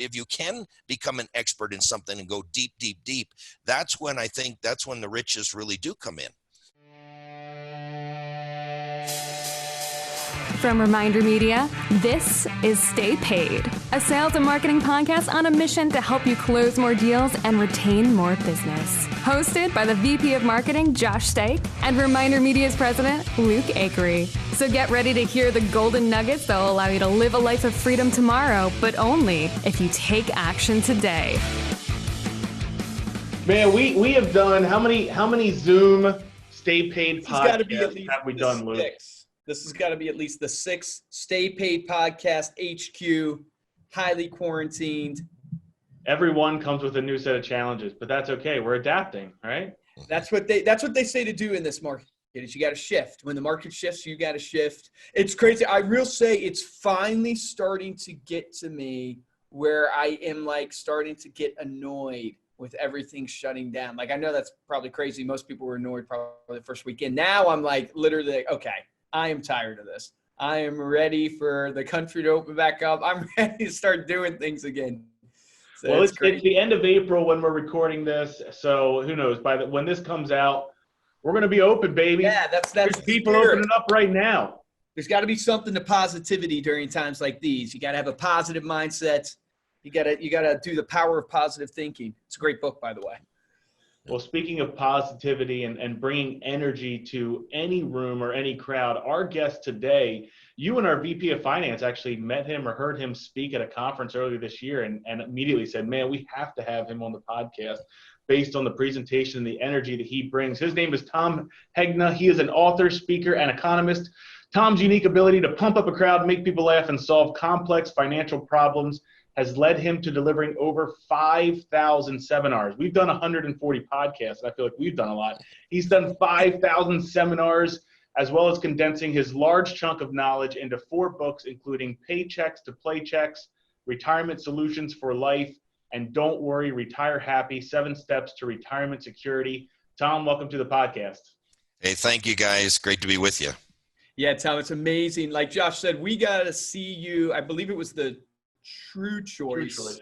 if you can become an expert in something and go deep, deep, deep, that's when the riches really do come in. From Reminder Media, this is Stay Paid, a sales and marketing podcast on a mission to help you close more deals and retain more business. Hosted by the VP of Marketing, Josh Steik, and Reminder Media's president, Luke Acree. So get ready to hear the golden nuggets that will allow you to live a life of freedom tomorrow, but only if you take action today. Man, we have done how many Zoom Stay Paid podcasts have we done, Luke? This has got to be at least the 6th Stay Paid Podcast HQ, highly quarantined. Everyone comes with a new set of challenges, but that's okay. We're adapting, right? That's what they say to do in this market. Is you got to shift. When the market shifts, you got to shift. It's crazy. I will say it's finally starting to get to me where I am like starting to get annoyed with everything shutting down. Like, I know that's probably crazy. Most people were annoyed probably the first weekend. Now I'm like literally, okay, I am tired of this. I am ready for the country to open back up. I'm ready to start doing things again. So well, it's the end of April when we're recording this. So who knows? When this comes out, we're going to be open, baby. Yeah, that's There's people opening up right now. There's got to be something to positivity during times like these. You got to have a positive mindset. You got to do the power of positive thinking. It's a great book, by the way. Well, speaking of positivity and bringing energy to any room or any crowd, our guest today, you and our VP of Finance actually met him or heard him speak at a conference earlier this year and immediately said, man, we have to have him on the podcast based on the presentation and the energy that he brings. His name is Tom Hegna. He is an author, speaker, and economist. Tom's unique ability to pump up a crowd, make people laugh, and solve complex financial problems has led him to delivering over 5,000 seminars. We've done 140 podcasts, and I feel like we've done a lot. He's done 5,000 seminars, as well as condensing his large chunk of knowledge into 4 books, including Paychecks to Playchecks, Retirement Solutions for Life, and Don't Worry, Retire Happy, 7 Steps to Retirement Security. Tom, welcome to the podcast. Hey, thank you, guys. Great to be with you. Yeah, Tom, it's amazing. Like Josh said, we got to see you. I believe it was the True Choice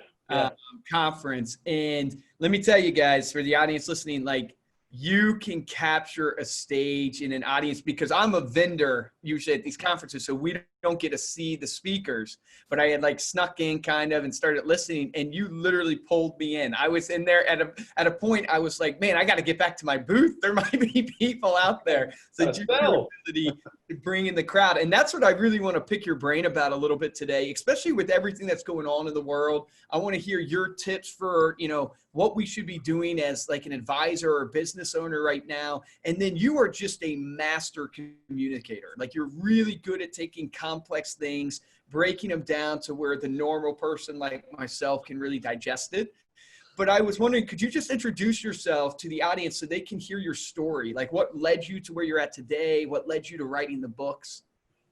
conference. And let me tell you guys, for the audience listening, like, you can capture a stage in an audience, because I'm a vendor usually at these conferences, so we don't get to see the speakers, but I had like snuck in kind of and started listening, and you literally pulled me in. I was in there at a point, I was like, man, I got to get back to my booth. There might be people out there. So your ability to bring in the crowd. And that's what I really want to pick your brain about a little bit today, especially with everything that's going on in the world. I want to hear your tips for, what we should be doing as like an advisor or business owner right now. And then you are just a master communicator. Like, you're really good at taking complex things, breaking them down to where the normal person like myself can really digest it. But I was wondering, could you just introduce yourself to the audience so they can hear your story? Like, what led you to where you're at today? What led you to writing the books?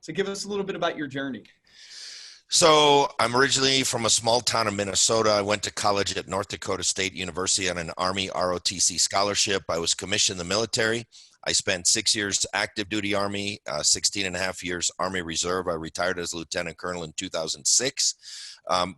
So give us a little bit about your journey. So I'm originally from a small town of Minnesota. I went to college at North Dakota State University on an Army ROTC scholarship. I was commissioned in the military. I spent 6 years active duty Army, 16 and a half years Army Reserve. I retired as Lieutenant Colonel in 2006.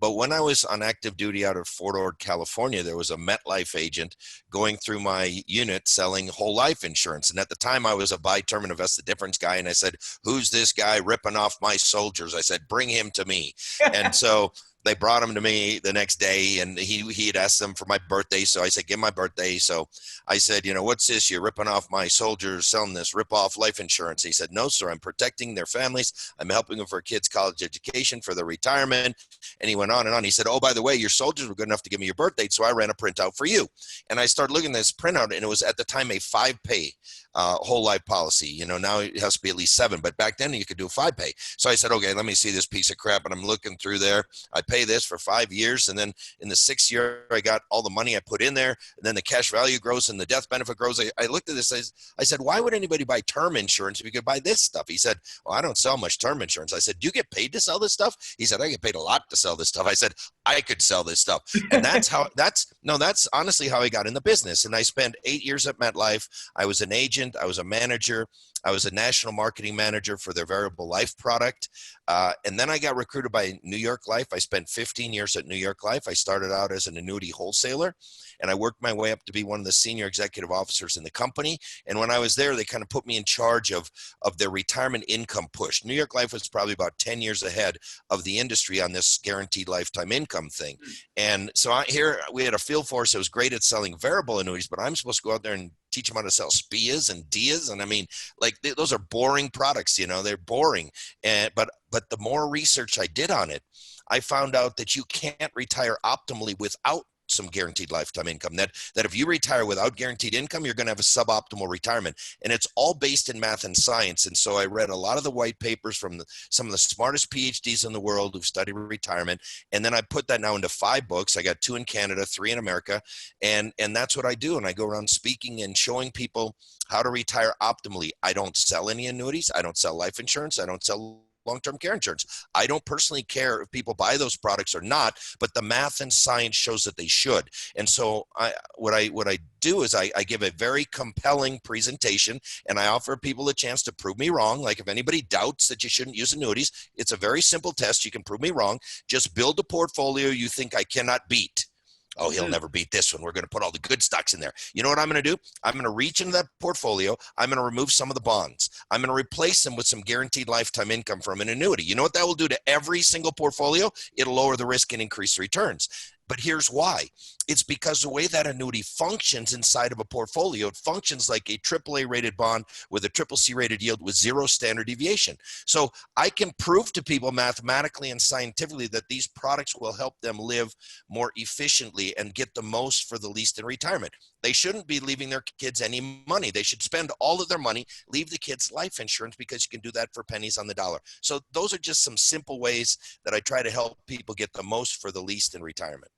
But when I was on active duty out of Fort Ord, California, there was a MetLife agent going through my unit selling whole life insurance. And at the time, I was a buy term and invest the difference guy. And I said, who's this guy ripping off my soldiers? I said, bring him to me. And so they brought him to me the next day, and he had asked them for my birthday. So I said, give my birthday. So I said, what's this? You're ripping off my soldiers, selling this rip-off life insurance. He said, no, sir, I'm protecting their families. I'm helping them for kids' college education, for their retirement. And he went on and on. He said, oh, by the way, your soldiers were good enough to give me your birth date, so I ran a printout for you. And I started looking at this printout, and it was at the time a 5-pay whole life policy. Now it has to be at least 7, but back then you could do a 5-pay. So I said, okay, let me see this piece of crap. And I'm looking through there. I pay this for 5 years. And then in the 6th year, I got all the money I put in there. And then the cash value grows and the death benefit grows. I looked at this. I said, why would anybody buy term insurance if you could buy this stuff? He said, well, I don't sell much term insurance. I said, do you get paid to sell this stuff? He said, I get paid a lot to sell this stuff. I said, I could sell this stuff. And that's honestly how I got in the business. And I spent 8 years at MetLife. I was an agent. I was a manager. I was a national marketing manager for their variable life product. And then I got recruited by New York Life. I spent 15 years at New York Life. I started out as an annuity wholesaler, and I worked my way up to be one of the senior executive officers in the company. And when I was there, they kind of put me in charge of their retirement income push. New York Life was probably about 10 years ahead of the industry on this guaranteed lifetime income thing. And so here we had a field force that was great at selling variable annuities, but I'm supposed to go out there and teach them how to sell SPIAs and DIAs. And I mean, like, those are boring products, they're boring. But the more research I did on it, I found out that you can't retire optimally without some guaranteed lifetime income. That if you retire without guaranteed income, you're going to have a suboptimal retirement. And it's all based in math and science. And so I read a lot of the white papers from some of the smartest PhDs in the world who've studied retirement. And then I put that now into 5 books. I got 2 in Canada, 3 in America. And that's what I do. And I go around speaking and showing people how to retire optimally. I don't sell any annuities. I don't sell life insurance. I don't sell long-term care insurance. I don't personally care if people buy those products or not, but the math and science shows that they should. And so what I do is I give a very compelling presentation, and I offer people a chance to prove me wrong. Like, if anybody doubts that you shouldn't use annuities, it's a very simple test. You can prove me wrong. Just build a portfolio you think I cannot beat. Oh, he'll never beat this one. We're going to put all the good stocks in there. You know what I'm going to do? I'm going to reach into that portfolio. I'm going to remove some of the bonds. I'm going to replace them with some guaranteed lifetime income from an annuity. You know what that will do to every single portfolio? It'll lower the risk and increase the returns. But here's why. It's because the way that annuity functions inside of a portfolio, it functions like a AAA rated bond with a CCC rated yield with 0 standard deviation. So I can prove to people mathematically and scientifically that these products will help them live more efficiently and get the most for the least in retirement. They shouldn't be leaving their kids any money. They should spend all of their money, leave the kids life insurance, because you can do that for pennies on the dollar. So those are just some simple ways that I try to help people get the most for the least in retirement.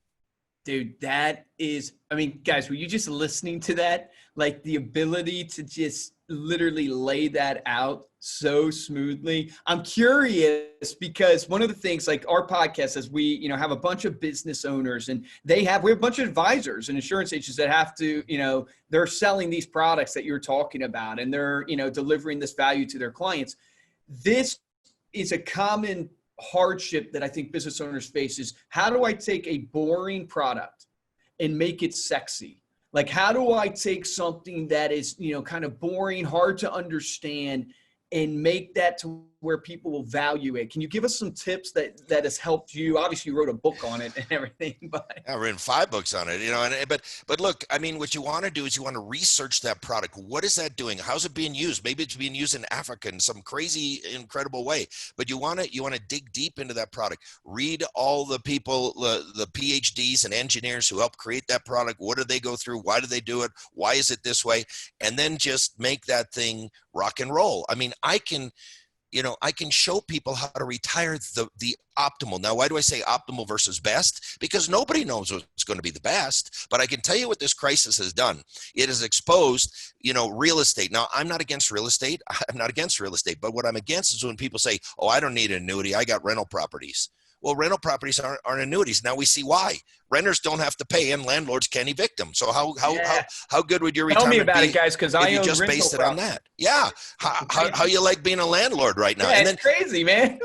Dude, that is, I mean, guys, were you just listening to that? Like, the ability to just literally lay that out so smoothly. I'm curious because one of the things, like, our podcast, as we, have a bunch of business owners, and we have a bunch of advisors and insurance agents that have to, they're selling these products that you're talking about, and they're, delivering this value to their clients. This is a common hardship that I think business owners face is, how do I take a boring product and make it sexy? Like, how do I take something that is, kind of boring, hard to understand, and make that to where people will value it? Can you give us some tips that has helped you? Obviously, you wrote a book on it and everything, but I've written 5 books on it, but look, I mean, what you want to do is you want to research that product. What is that doing? How's it being used? Maybe it's being used in Africa in some crazy, incredible way, but you want to dig deep into that product. Read all the people, the PhDs and engineers who helped create that product. What did they go through? Why did they do it? Why is it this way? And then just make that thing rock and roll. I mean, I can show people how to retire the optimal. Now, why do I say optimal versus best? Because nobody knows what's going to be the best, but I can tell you what this crisis has done. It has exposed, real estate. Now, I'm not against real estate. But what I'm against is when people say, oh, I don't need an annuity. I got rental properties. Well, rental properties aren't annuities. Now we see why. Renters don't have to pay, and landlords can't evict them. So how good would your retirement be? Tell me about it, guys, because I own just based it on that. Yeah. How you like being a landlord right now? Yeah, and then, it's crazy, man.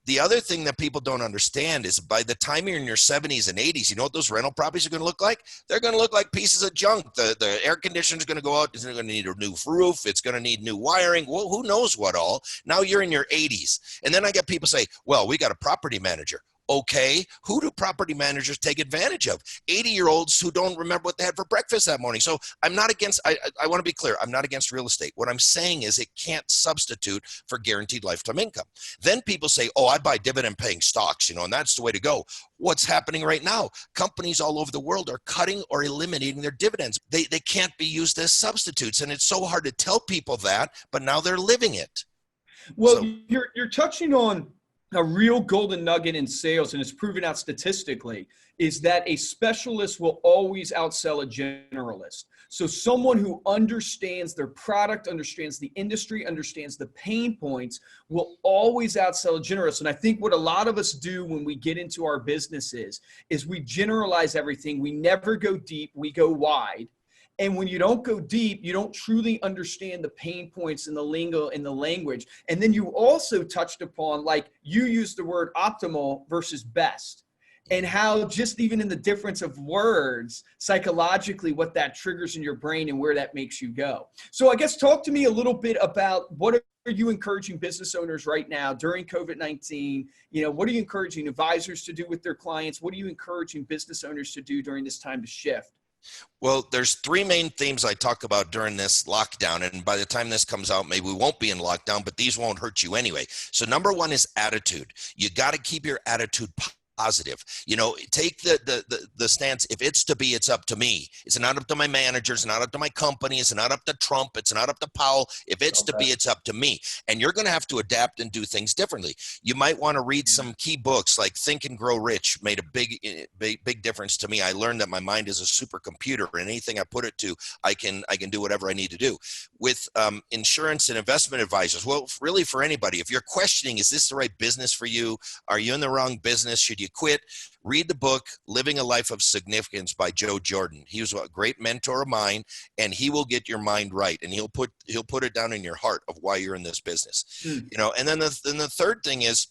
The other thing that people don't understand is, by the time you're in your 70s and 80s, you know what those rental properties are going to look like? They're going to look like pieces of junk. The air conditioner is going to go out. It's going to need a new roof. It's going to need new wiring. Well, who knows what all? Now you're in your 80s. And then I get people say, well, we got a property manager. Okay, who do property managers take advantage of? 80-year-olds who don't remember what they had for breakfast that morning. So I'm not against, I want to be clear, I'm not against real estate. What I'm saying is it can't substitute for guaranteed lifetime income. Then people say, oh, I buy dividend paying stocks, and that's the way to go. What's happening right now? Companies all over the world are cutting or eliminating their dividends. They can't be used as substitutes. And it's so hard to tell people that, but now they're living it. Well, you're touching on a real golden nugget in sales, and it's proven out statistically, is that a specialist will always outsell a generalist. So someone who understands their product, understands the industry, understands the pain points, will always outsell a generalist. And I think what a lot of us do when we get into our businesses is we generalize everything. We never go deep, we go wide. And when you don't go deep, you don't truly understand the pain points and the lingo and the language. And then you also touched upon, like you used the word optimal versus best, and how just even in the difference of words, psychologically, what that triggers in your brain and where that makes you go. So I guess talk to me a little bit about what are you encouraging business owners right now during COVID-19? You know, what are you encouraging advisors to do with their clients? What are you encouraging business owners to do during this time to shift? Well, there's three main themes I talk about during this lockdown. And by the time this comes out, maybe we won't be in lockdown, but these won't hurt you anyway. So number one is attitude. You got to keep your attitude positive. You know, take the stance. If it's to be, it's up to me. It's not up to my manager. It's not up to my company. It's not up to Trump. It's not up to Powell. If it's to be, it's up to me. And you're going to have to adapt and do things differently. You might want to read some key books like Think and Grow Rich. Made a big difference to me. I learned that my mind is a supercomputer, and anything I put it to, I can do whatever I need to do. With insurance and investment advisors, well, really for anybody, if you're questioning, is this the right business for you? Are you in the wrong business? Should you quit? Read the book Living a Life of Significance by Joe Jordan. He was a great mentor of mine, and he will get your mind right, and he'll put it down in your heart of why you're in this business. You know, and then the third thing is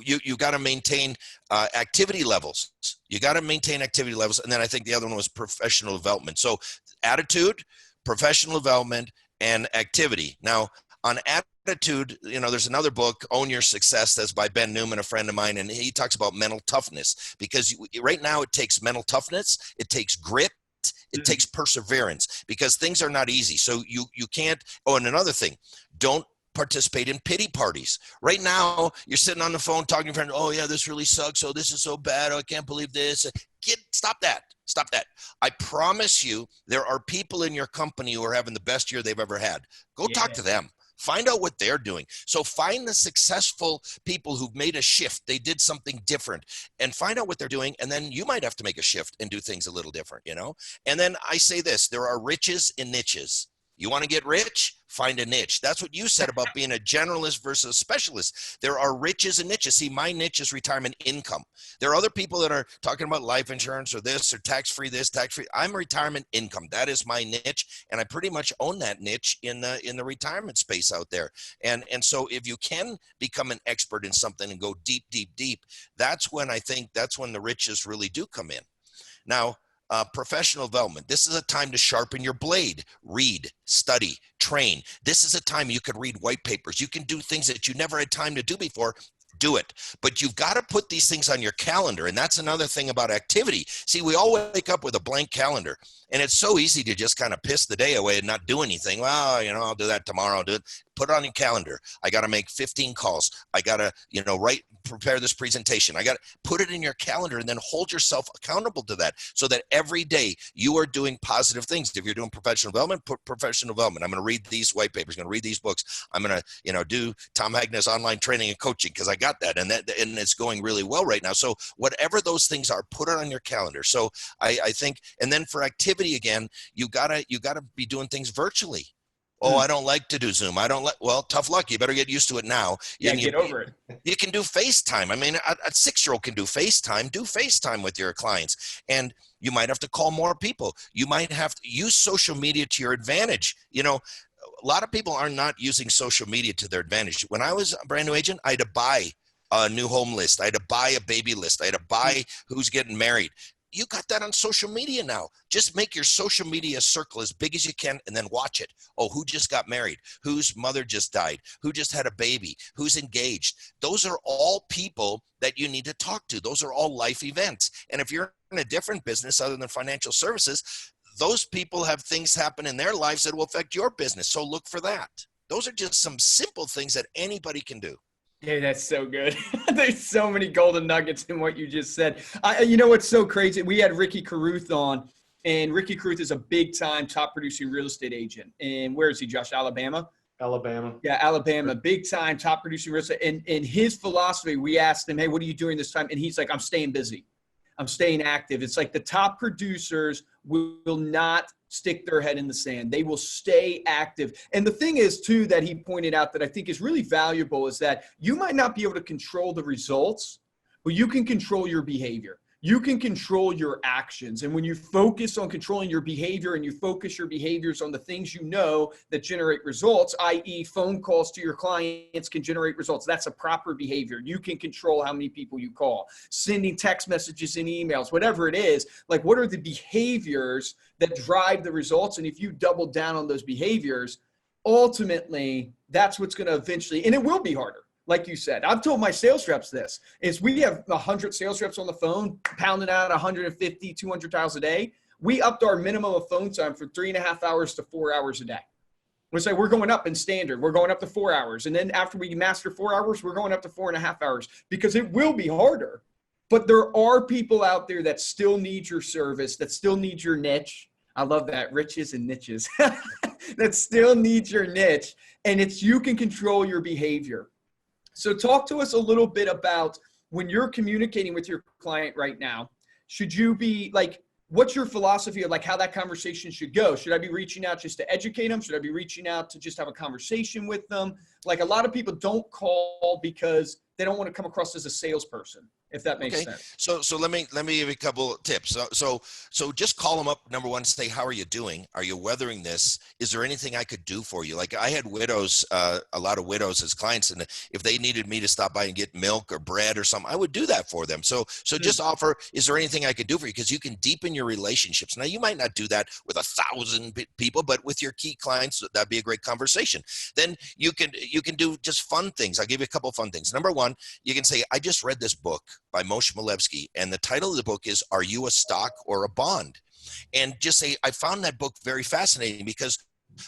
you got to maintain activity levels. You got to maintain activity levels, and then I think the other one was professional development. So attitude, professional development, and activity. Now on attitude, you know, there's another book, Own Your Success, that's by Ben Newman, a friend of mine, and he talks about mental toughness, because right now it takes mental toughness, it takes grit, it takes perseverance, because things are not easy. So you can't. Oh, and another thing, don't participate in pity parties. Right now, you're sitting on the phone talking to your friend, oh yeah, this really sucks. Oh, this is so bad. Oh, I can't believe this. Stop that. Stop that. I promise you, there are people in your company who are having the best year they've ever had. Go talk to them. Find out what they're doing. So find the successful people who've made a shift. They did something different, and find out what they're doing. And then you might have to make a shift and do things a little different, you know? And then I say this, there are riches in niches. You want to get rich? Find a niche. That's what you said about being a generalist versus a specialist. There are riches and niches. See, my niche is retirement income. There are other people that are talking about life insurance or this or tax-free this, tax-free. I'm retirement income. That is my niche, and I pretty much own that niche in the retirement space out there. And so if you can become an expert in something and go deep, deep, deep, that's when the riches really do come in. Now, professional development. This is a time to sharpen your blade, read, study, train. This is a time you can read white papers. You can do things that you never had time to do before. Do it. But you've got to put these things on your calendar. And that's another thing about activity. See, we all wake up with a blank calendar, and it's so easy to just kind of piss the day away and not do anything. Well, you know, I'll do that tomorrow. I'll do it. Put it on your calendar. I got to make 15 calls. I got to, you know, prepare this presentation. I got to put it in your calendar, and then hold yourself accountable to that, so that every day you are doing positive things. If you're doing professional development, put professional development. I'm going to read these white papers, going to read these books. I'm going to, you know, do Tom Hegna's online training and coaching, because I got that, and it's going really well right now. So whatever those things are, put it on your calendar. So I think, and then for activity again, you gotta be doing things virtually. Oh, I don't like to do Zoom. Well, tough luck. You better get used to it now. Get over it. You can do FaceTime. I mean, a 6-year-old can do FaceTime. Do FaceTime with your clients. And you might have to call more people. You might have to use social media to your advantage. You know, a lot of people are not using social media to their advantage. When I was a brand new agent, I had to buy a new home list. I had to buy a baby list. I had to buy who's getting married. You got that on social media now. Just make your social media circle as big as you can, and then watch it. Oh, who just got married? Whose mother just died? Who just had a baby? Who's engaged? Those are all people that you need to talk to. Those are all life events. And if you're in a different business other than financial services, those people have things happen in their lives that will affect your business. So look for that. Those are just some simple things that anybody can do. Hey, that's so good. There's so many golden nuggets in what you just said. You know what's so crazy? We had Ricky Carruth on, and Ricky Carruth is a big-time top-producing real estate agent. And where is he, Josh? Alabama? Yeah, Alabama. Big-time top-producing real estate. And his philosophy, we asked him, hey, what are you doing this time? And he's like, I'm staying busy. I'm staying active. It's like the top producers will not stick their head in the sand. They will stay active. And the thing is, too, that he pointed out that I think is really valuable is that you might not be able to control the results, but you can control your behavior. you can control your actions. And when you focus on controlling your behavior and you focus your behaviors on the things you know that generate results, i.e. phone calls to your clients can generate results. That's a proper behavior. You can control how many people you call, sending text messages and emails, whatever it is. Like, what are the behaviors that drive the results? And if you double down on those behaviors, ultimately, that's what's going to eventually, and it will be harder. Like you said, I've told my sales reps this, is we have 100 sales reps on the phone, pounding out 150, 200 dials a day. We upped our minimum of phone time from 3.5 hours to 4 hours a day. We say we're going up in standard. We're going up to 4 hours. And then after we master 4 hours, we're going up to 4.5 hours, because it will be harder. But there are people out there that still need your service, that still need your niche. I love that, riches and niches, that still need your niche. And it's, you can control your behavior. So talk to us a little bit about when you're communicating with your client right now, should you be like, what's your philosophy of like how that conversation should go? Should I be reaching out just to educate them? Should I be reaching out to just have a conversation with them? Like, a lot of people don't call because they don't want to come across as a salesperson, if that makes sense. So let me give you a couple of tips. So just call them up. Number one, say, how are you doing? Are you weathering this? Is there anything I could do for you? Like, I had widows, a lot of widows as clients, and if they needed me to stop by and get milk or bread or something, I would do that for them. So just offer, is there anything I could do for you? Because you can deepen your relationships. Now, you might not do that with 1,000 people, but with your key clients, that'd be a great conversation. Then you can do just fun things. I'll give you a couple of fun things. Number one, you can say, I just read this book by Moshe Malevsky, and the title of the book is, Are You a Stock or a Bond? And just say, I found that book very fascinating, because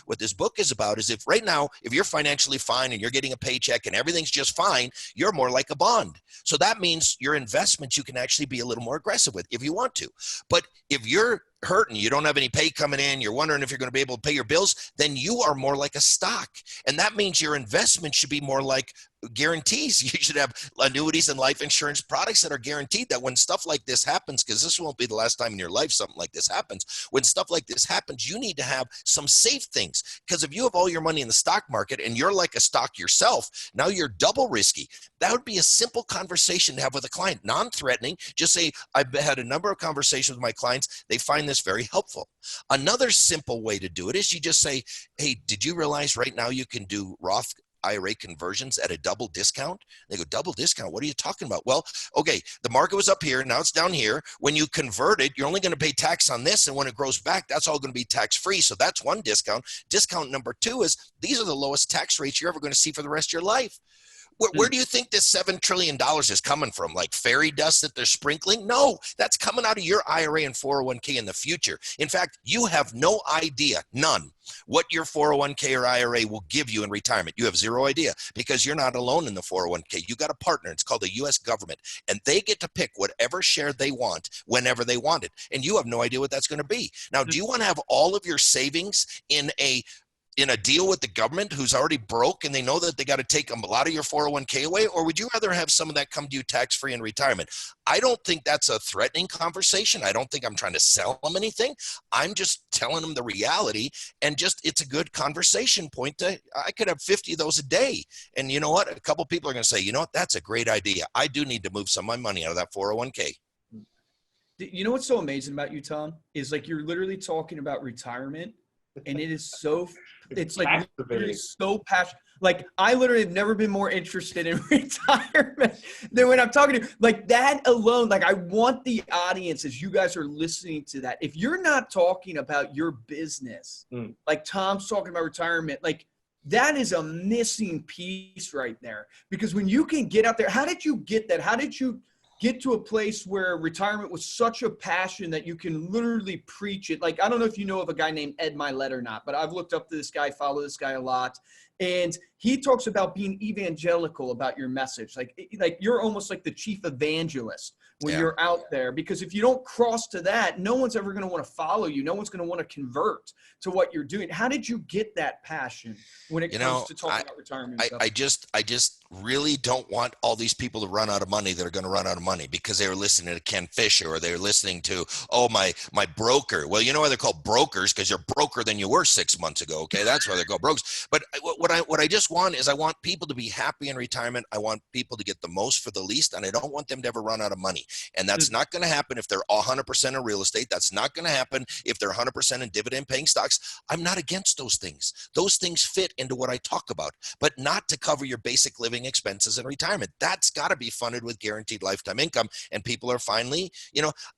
what this book is about is, if right now, if you're financially fine and you're getting a paycheck and everything's just fine, you're more like a bond. So that means your investments, you can actually be a little more aggressive with if you want to. But if you're hurting, you don't have any pay coming in, you're wondering if you're going to be able to pay your bills, then you are more like a stock. And that means your investment should be more like guarantees. You should have annuities and life insurance products that are guaranteed, that when stuff like this happens, because this won't be the last time in your life something like this happens, when stuff like this happens, you need to have some safe things. Because if you have all your money in the stock market and you're like a stock yourself, now you're double risky. That would be a simple conversation to have with a client, non-threatening. Just say, I've had a number of conversations with my clients. They find this very helpful. Another simple way to do it is you just say, hey, did you realize right now you can do Roth IRA conversions at a double discount? They go, double discount? What are you talking about? Well, okay, the market was up here, now it's down here. When you convert it, you're only going to pay tax on this, and when it grows back, that's all going to be tax-free. So that's one discount. Discount number two is, these are the lowest tax rates you're ever going to see for the rest of your life. Where do you think this $7 trillion is coming from? Like fairy dust that they're sprinkling? No, that's coming out of your IRA and 401k in the future. In fact, you have no idea, none, what your 401k or IRA will give you in retirement. You have zero idea, because you're not alone in the 401k. You got a partner. It's called the U.S. government, and they get to pick whatever share they want whenever they want it. And you have no idea what that's going to be. Now, do you want to have all of your savings in a deal with the government who's already broke and they know that they got to take a lot of your 401k away? Or would you rather have some of that come to you tax-free in retirement? I don't think that's a threatening conversation. I don't think I'm trying to sell them anything. I'm just telling them the reality, and just, it's a good conversation point. I could have 50 of those a day. And you know what? A couple people are going to say, you know what? That's a great idea. I do need to move some of my money out of that 401k. You know what's so amazing about you, Tom, is like, you're literally talking about retirement, and it is so, it's like literally so passionate. Like, I literally have never been more interested in retirement than when I'm talking to you. Like, that alone, like, I want the audience, as you guys are listening to that, if you're not talking about your business, like Tom's talking about retirement, like, that is a missing piece right there. Because when you can get out there, how did you get that? How did you get to a place where retirement was such a passion that you can literally preach it? Like, I don't know if you know of a guy named Ed Milet or not, but I've looked up to this guy, follow this guy a lot. And he talks about being evangelical about your message. Like you're almost like the chief evangelist when you're out there, because if you don't cross to that, no one's ever going to want to follow you. No one's going to want to convert to what you're doing. How did you get that passion when it comes to talking about retirement? I just really don't want all these people to run out of money that are going to run out of money because they were listening to Ken Fisher, or they're listening to, my broker. Well, you know why they're called brokers? Because you're broker than you were 6 months ago. Okay. That's why they're called brokers. But what what I just want is I want people to be happy in retirement. I want people to get the most for the least, and I don't want them to ever run out of money. And that's not going to happen if they're 100% in real estate. That's not going to happen if they're 100% in dividend paying stocks. I'm not against those things. Those things fit into what I talk about, but not to cover your basic living expenses in retirement. That's got to be funded with guaranteed lifetime income. And people are finally,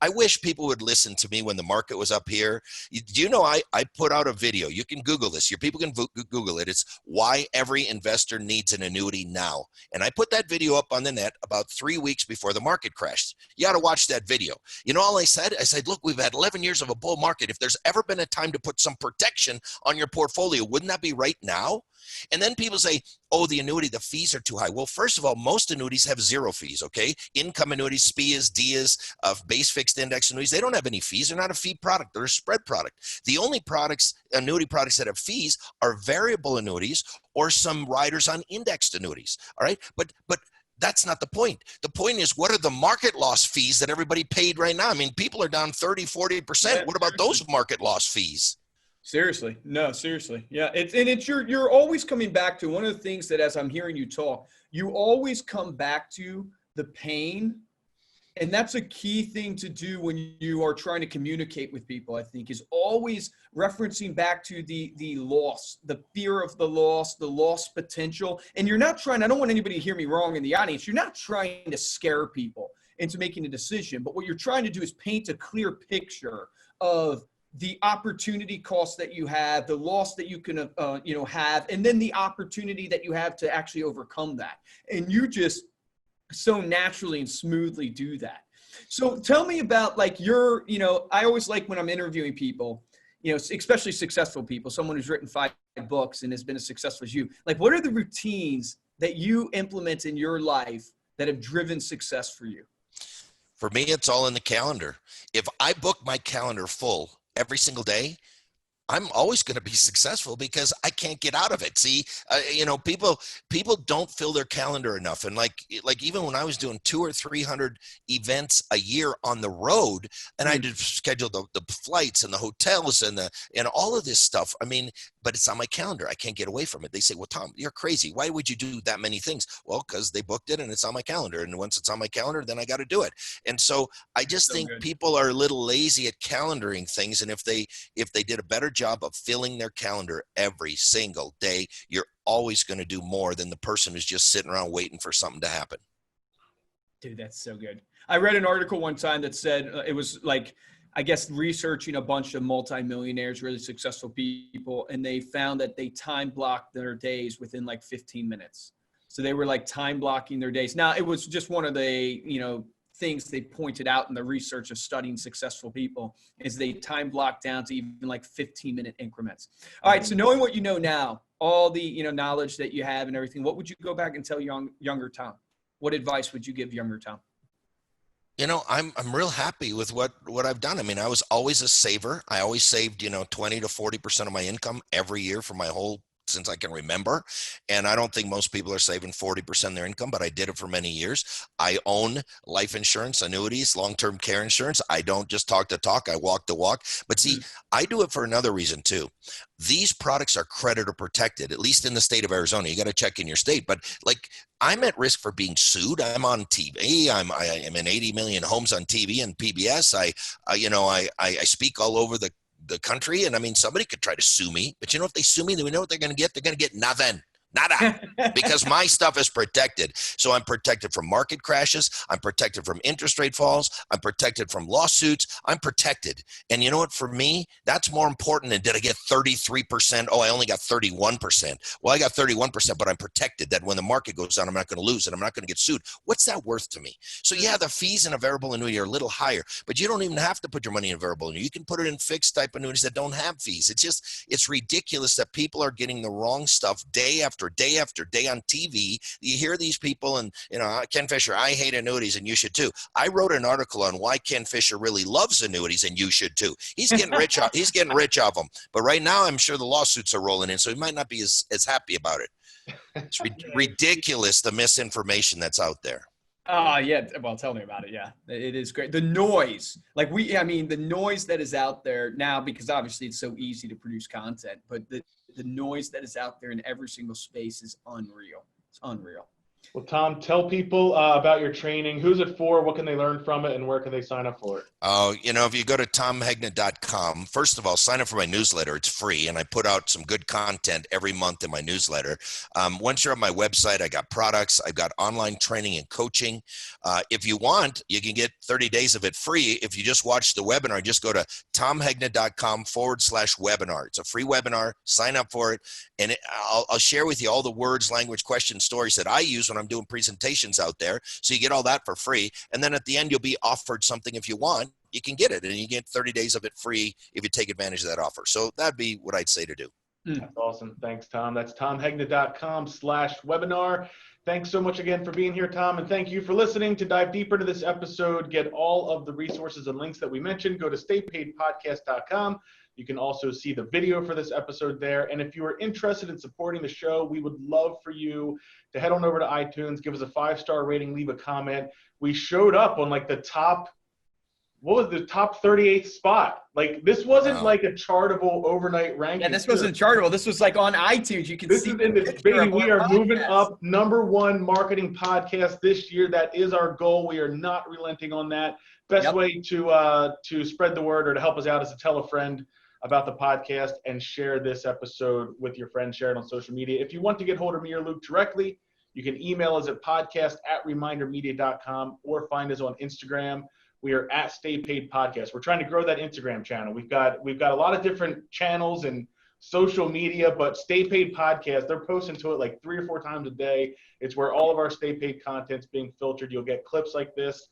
I wish people would listen to me when the market was up here. Do you know, I put out a video. You can Google this. Your people can Google it. It's why every investor needs an annuity now. And I put that video up on the net about 3 weeks before the market crashed. You got to watch that video. You know all I said? I said, look, we've had 11 years of a bull market. If there's ever been a time to put some protection on your portfolio, wouldn't that be right now? And then people say, oh, the annuity, the fees are too high. Well, first of all, most annuities have zero fees, okay? Income annuities, SPIAs, DIAs, base fixed index annuities, they don't have any fees. They're not a fee product. They're a spread product. The only annuity products that have fees are variable annuities or some riders on indexed annuities, all right? But that's not the point. The point is, what are the market loss fees that everybody paid right now? I mean, people are down 30, 40%. Yeah, what about those market loss fees? Seriously. No, seriously. Yeah. You're always coming back to one of the things that, as I'm hearing you talk, you always come back to the pain. And that's a key thing to do when you are trying to communicate with people, I think, is always referencing back to the loss, the fear of the loss potential. And you're not trying, I don't want anybody to hear me wrong in the audience. You're not trying to scare people into making a decision, but what you're trying to do is paint a clear picture of the opportunity cost that you have, the loss that you can, have, and then the opportunity that you have to actually overcome that. And you just so naturally and smoothly do that. So tell me about I always like when I'm interviewing people, especially successful people, someone who's written 5 books and has been as successful as you. Like, what are the routines that you implement in your life that have driven success for you? For me, it's all in the calendar. If I book my calendar full every single day, I'm always going to be successful because I can't get out of it. See, people don't fill their calendar enough. And like even when I was doing 200 or 300 events a year on the road, and I did schedule the flights and the hotels and all of this stuff. I mean, but it's on my calendar. I can't get away from it. They say, well, Tom, you're crazy. Why would you do that many things? Well, because they booked it and it's on my calendar. And once it's on my calendar, then I got to do it. And so I just think people are a little lazy at calendaring things. And if they did a better job of filling their calendar every single day, you're always going to do more than the person who's just sitting around waiting for something to happen. Dude, that's so good. I read an article one time that said it was like, I guess, researching a bunch of multimillionaires, really successful people, and they found that they time blocked their days within like 15 minutes. So they were like time blocking their days. Now, it was just one of the, things they pointed out in the research of studying successful people is they time block down to even like 15-minute increments. All right. So knowing what you know now, all the, knowledge that you have and everything, what would you go back and tell younger Tom? What advice would you give younger Tom? I'm real happy with what I've done. I mean, I was always a saver. I always saved, 20 to 40% of my income every year for my whole since I can remember. And I don't think most people are saving 40% of their income, but I did it for many years. I own life insurance, annuities, long-term care insurance. I don't just talk the talk, I walk the walk. But see, I do it for another reason too. These products are creditor protected, at least in the state of Arizona. You got to check in your state, but I'm at risk for being sued. I'm on TV. I'm in 80 million homes on TV and PBS. I speak all over the country. And I mean, somebody could try to sue me, but if they sue me, then we know what they're going to get. They're going to get nothing. Nada, because my stuff is protected. So I'm protected from market crashes. I'm protected from interest rate falls. I'm protected from lawsuits. I'm protected. And you know what? For me, that's more important than did I get 33%? Oh, I only got 31%. Well, I got 31%, but I'm protected that when the market goes down, I'm not going to lose and I'm not going to get sued. What's that worth to me? So yeah, the fees in a variable annuity are a little higher, but you don't even have to put your money in a variable annuity. You can put it in fixed type annuities that don't have fees. It's ridiculous that people are getting the wrong stuff day after day after day on TV. You hear these people and, Ken Fisher, I hate annuities and you should too. I wrote an article on why Ken Fisher really loves annuities and you should too. He's getting rich off them. But right now, I'm sure the lawsuits are rolling in, so he might not be as happy about it. It's ridiculous, the misinformation that's out there. Oh, yeah. Well, tell me about it. Yeah, it is great. The noise, the noise that is out there now, because obviously it's so easy to produce content, but the the noise that is out there in every single space is unreal. It's unreal. Well, Tom, tell people about your training. Who's it for? What can they learn from it? And where can they sign up for it? Oh, if you go to tomhegna.com, first of all, sign up for my newsletter. It's free, and I put out some good content every month in my newsletter. Once you're on my website, I got products. I've got online training and coaching. If you want, you can get 30 days of it free. If you just watch the webinar, just go to tomhegna.com/webinar. It's a free webinar. Sign up for it, and I'll share with you all the words, language, questions, stories that I use when I'm doing presentations out there. So you get all that for free. And then at the end, you'll be offered something. If you want, you can get it, and you get 30 days of it free if you take advantage of that offer. So that'd be what I'd say to do. That's awesome. Thanks, Tom. That's tomhegna.com/webinar. Thanks so much again for being here, Tom. And thank you for listening. To dive deeper into this episode, get all of the resources and links that we mentioned, go to staypaidpodcast.com. You can also see the video for this episode there. And if you are interested in supporting the show, we would love for you to head on over to iTunes, give us a 5-star rating, leave a comment. We showed up on like the top 38th spot. Like this wasn't like a chartable overnight ranking. Yeah, this wasn't chartable. This was like on iTunes. You can this see is in this baby. We are moving up, #1 marketing podcast this year. That is our goal. We are not relenting on that. Best way to spread the word or to help us out is to tell a friend about the podcast and share this episode with your friends. Share it on social media. If you want to get hold of me or Luke directly, you can email us at podcast@remindermedia.com or find us on Instagram. We are at Stay Paid Podcast. We're trying to grow that Instagram channel. We've got a lot of different channels and social media, but Stay Paid Podcast, they're posting to it like 3 or 4 times a day. It's where all of our Stay Paid content's being filtered. You'll get clips like this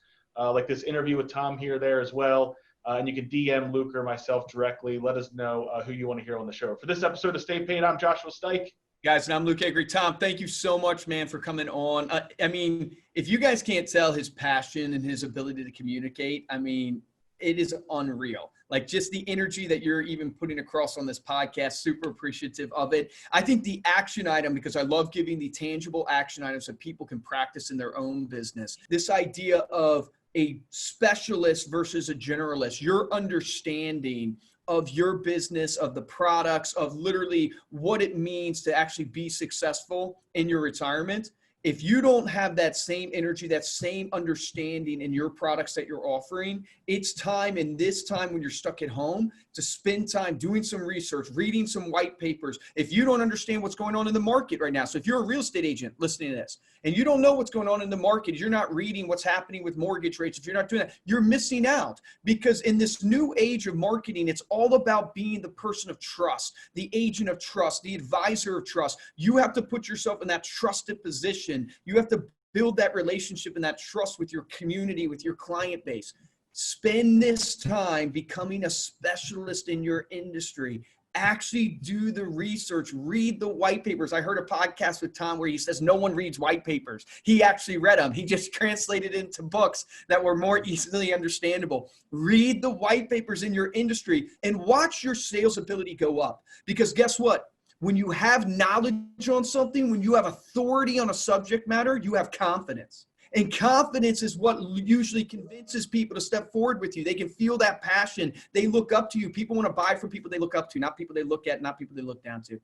interview with Tom here, there as well. And you can DM Luke or myself directly. Let us know who you want to hear on the show. For this episode of Stay Paid, I'm Joshua Stike. Guys, and I'm Luke Acree. Tom, thank you so much, man, for coming on. I mean, if you guys can't tell his passion and his ability to communicate, I mean, it is unreal. Like just the energy that you're even putting across on this podcast, super appreciative of it. I think the action item, because I love giving the tangible action items that people can practice in their own business. This idea of a specialist versus a generalist, your understanding of your business, of the products, of literally what it means to actually be successful in your retirement. If you don't have that same energy, that same understanding in your products that you're offering, it's time in this time when you're stuck at home to spend time doing some research, reading some white papers. If you don't understand what's going on in the market right now, so if you're a real estate agent listening to this and you don't know what's going on in the market, you're not reading what's happening with mortgage rates, if you're not doing that, you're missing out. Because in this new age of marketing, it's all about being the person of trust, the agent of trust, the advisor of trust. You have to put yourself in that trusted position. You have to build that relationship and that trust with your community, with your client base. Spend this time becoming a specialist in your industry. Actually do the research, read the white papers. I heard a podcast with Tom where he says no one reads white papers. He actually read them. He just translated into books that were more easily understandable. Read the white papers in your industry and watch your sales ability go up. Because guess what? When you have knowledge on something, when you have authority on a subject matter, you have confidence. And confidence is what usually convinces people to step forward with you. They can feel that passion. They look up to you. People want to buy from people they look up to, not people they look at, not people they look down to.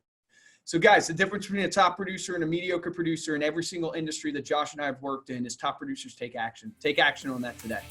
So guys, the difference between a top producer and a mediocre producer in every single industry that Josh and I have worked in is top producers take action. Take action on that today.